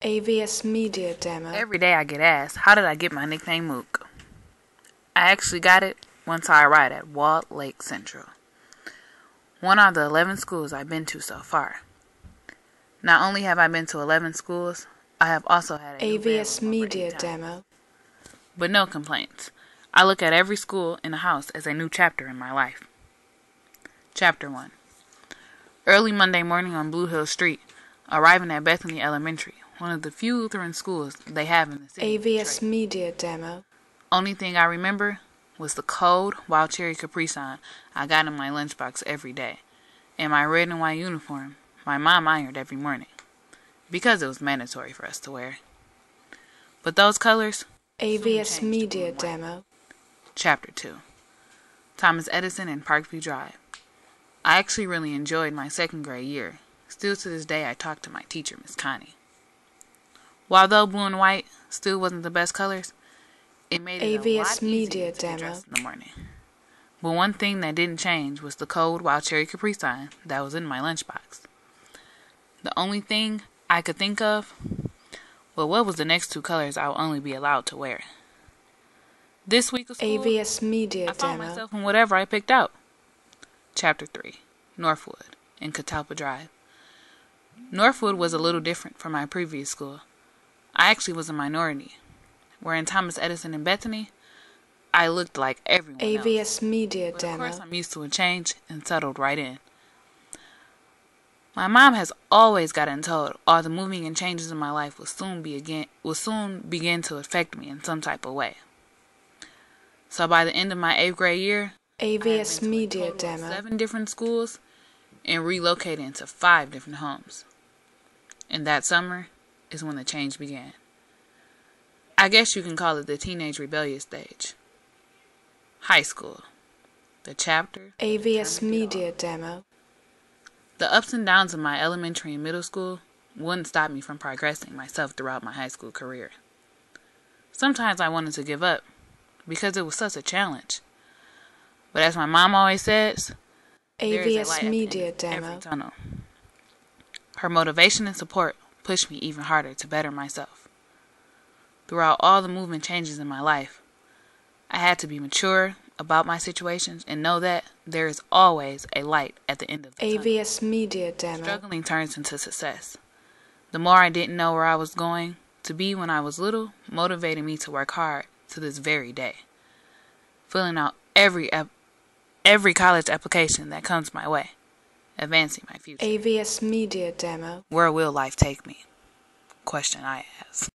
AVS Media Demo. Every day I get asked, how did I get my nickname Mook? I actually got it once I arrived at Walled Lake Central, one of the 11 schools I've been to so far. Not only have I been to 11 schools, I have also had a AVS Media Demo. But no complaints. I look at every school in the house as a new chapter in my life. Chapter 1. Early Monday morning on Blue Hill Street, arriving at Bethany Elementary, one of the few Lutheran schools they have in the city. AVS Media Demo. Only thing I remember was the cold wild cherry Capri Sun I got in my lunchbox every day, and my red and white uniform my mom ironed every morning, because it was mandatory for us to wear. But those colors AVS Media Demo. Chapter 2. Thomas Edison and Parkview Drive. I actually really enjoyed my second grade year. Still to this day I talk to my teacher, Miss Connie. While though blue and white still wasn't the best colors, it made it a lot easier to get dressed in the morning. But one thing that didn't change was the cold wild cherry Capri Sun that was in my lunchbox. The only thing I could think of, well, what was the next two colors I would only be allowed to wear? This week of school, AVS Media I found Demo. myself in whatever I picked out. Chapter 3. Northwood and Catalpa Drive. Northwood was a little different from my previous school. I actually was a minority, where in Thomas Edison and Bethany, I looked like everyone else. AVS Media But Demo. of course, I'm used to a change and settled right in. My mom has always gotten told all the moving and changes in my life will soon begin to affect me in some type of way. So by the end of my 8th grade year, AVS Media I had been to Demo. 7 different schools and relocated into 5 different homes. And that summer is when the change began. I guess you can call it the teenage rebellious stage. High school. The chapter. AVS Media Demo. The ups and downs of my elementary and middle school wouldn't stop me from progressing myself throughout my high school career. Sometimes I wanted to give up because it was such a challenge. But as my mom always says, there is a light AVS at the Media end of every Demo. tunnel. Her motivation and support pushed me even harder to better myself. Throughout all the movement changes in my life, I had to be mature about my situations and know that there is always a light at the end of the tunnel. AVS Media Demo. Struggling turns into success. The more I didn't know where I was going to be when I was little motivated me to work hard to this very day. Filling out every college application that comes my way. Advancing my future. AVS Media Demo. Where will life take me? Question I ask.